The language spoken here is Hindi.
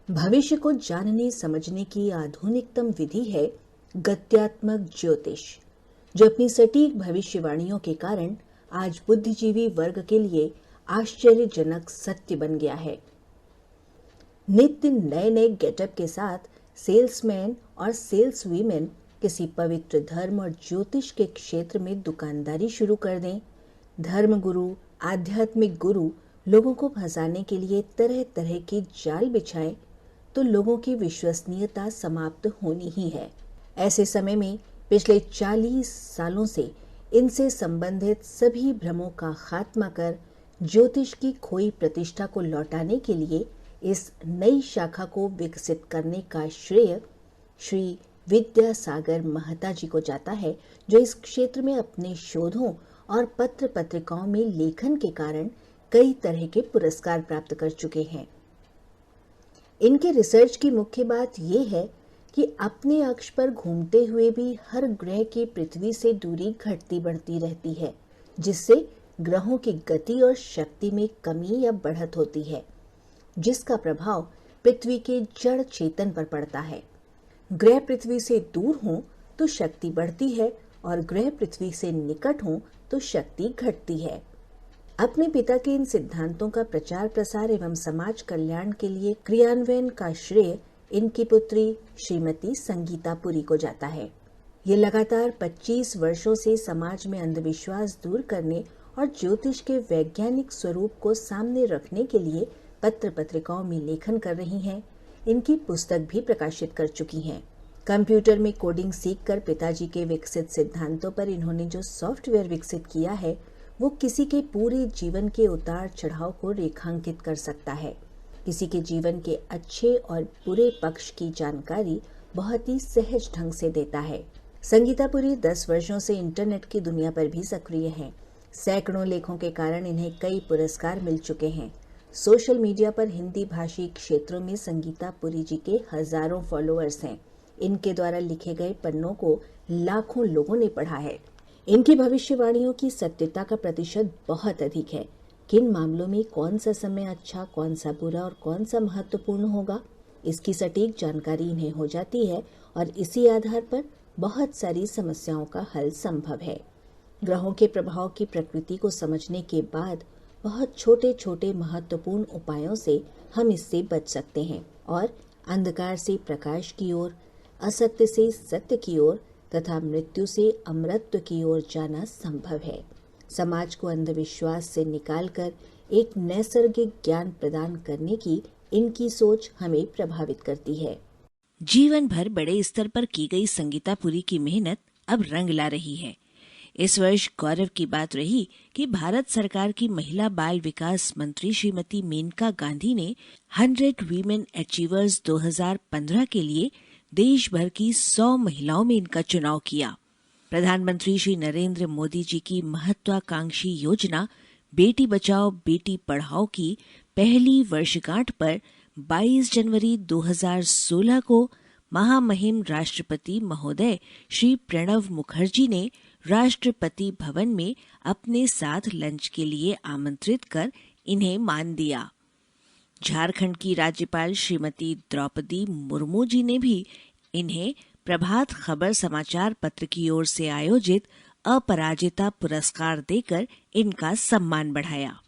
भविष्य को जानने समझने की आधुनिकतम विधि है गत्यात्मक ज्योतिष, जो अपनी सटीक भविष्यवाणियों के कारण आज बुद्धिजीवी वर्ग के लिए आश्चर्यजनक सत्य बन गया है। नित्य नए नए गेटअप के साथ सेल्समैन और सेल्स वीमेन किसी पवित्र धर्म और ज्योतिष के क्षेत्र में दुकानदारी शुरू कर दें। धर्म गुरु, आध्यात्मिक गुरु लोगों को फंसाने के लिए तरह तरह के जाल बिछाएं तो लोगों की विश्वसनीयता समाप्त होनी ही है। ऐसे समय में पिछले 40 सालों से इनसे संबंधित सभी भ्रमों का खात्मा कर ज्योतिष की खोई प्रतिष्ठा को लौटाने के लिए इस नई शाखा को विकसित करने का श्रेय श्री विद्यासागर महता जी को जाता है, जो इस क्षेत्र में अपने शोधों और पत्र पत्रिकाओं में लेखन के कारण कई तरह के पुरस्कार प्राप्त कर चुके हैं। इनके रिसर्च की मुख्य बात यह है कि अपने अक्ष पर घूमते हुए भी हर ग्रह की पृथ्वी से दूरी घटती बढ़ती रहती है, जिससे ग्रहों की गति और शक्ति में कमी या बढ़त होती है, जिसका प्रभाव पृथ्वी के जड़ चेतन पर पड़ता है। ग्रह पृथ्वी से दूर हों तो शक्ति बढ़ती है और ग्रह पृथ्वी से निकट हों तो शक्ति घटती है। अपने पिता के इन सिद्धांतों का प्रचार प्रसार एवं समाज कल्याण के लिए क्रियान्वयन का श्रेय इनकी पुत्री श्रीमती संगीता पुरी को जाता है। ये लगातार 25 वर्षों से समाज में अंधविश्वास दूर करने और ज्योतिष के वैज्ञानिक स्वरूप को सामने रखने के लिए पत्र पत्रिकाओं में लेखन कर रही हैं। इनकी पुस्तक भी प्रकाशित कर चुकी हैं। कंप्यूटर में कोडिंग सीखकर पिताजी के विकसित सिद्धांतों पर इन्होंने जो सॉफ्टवेयर विकसित किया है, वो किसी के पूरे जीवन के उतार चढ़ाव को रेखांकित कर सकता है। किसी के जीवन के अच्छे और बुरे पक्ष की जानकारी बहुत ही सहज ढंग से देता है। संगीता पुरी 10 वर्षों से इंटरनेट की दुनिया पर भी सक्रिय हैं। सैकड़ों लेखों के कारण इन्हें कई पुरस्कार मिल चुके हैं। सोशल मीडिया पर हिंदी भाषी क्षेत्रों में संगीता पुरी जी के हजारों फॉलोअर्स हैं। इनके द्वारा लिखे गए पन्नों को लाखों लोगों ने पढ़ा है। इनकी भविष्यवाणियों की सत्यता का प्रतिशत बहुत अधिक है। किन मामलों में कौन सा समय अच्छा, कौन सा बुरा और कौन सा महत्वपूर्ण होगा, इसकी सटीक जानकारी इन्हें हो जाती है और इसी आधार पर बहुत सारी समस्याओं का हल संभव है। ग्रहों के प्रभाव की प्रकृति को समझने के बाद बहुत छोटे छोटे महत्वपूर्ण उपायों से हम इससे बच सकते हैं और अंधकार से प्रकाश की ओर, असत्य से सत्य की ओर तथा मृत्यु से अमरत्व की ओर जाना संभव है। समाज को अंधविश्वास से निकालकर एक नैसर्गिक ज्ञान प्रदान करने की इनकी सोच हमें प्रभावित करती है। जीवन भर बड़े स्तर पर की गई संगीता पुरी की मेहनत अब रंग ला रही है। इस वर्ष गौरव की बात रही कि भारत सरकार की महिला बाल विकास मंत्री श्रीमती मेनका गांधी ने 100 वीमेन अचीवर्स 2015 के लिए देश भर की 100 महिलाओं में इनका चुनाव किया। प्रधानमंत्री श्री नरेंद्र मोदी जी की महत्वाकांक्षी योजना बेटी बचाओ बेटी पढ़ाओ की पहली वर्षगांठ पर 22 जनवरी 2016 को महामहिम राष्ट्रपति महोदय श्री प्रणब मुखर्जी ने राष्ट्रपति भवन में अपने साथ लंच के लिए आमंत्रित कर इन्हें मान दिया। झारखंड की राज्यपाल श्रीमती द्रौपदी मुर्मू जी ने भी इन्हें प्रभात खबर समाचार पत्र की ओर से आयोजित अपराजिता पुरस्कार देकर इनका सम्मान बढ़ाया।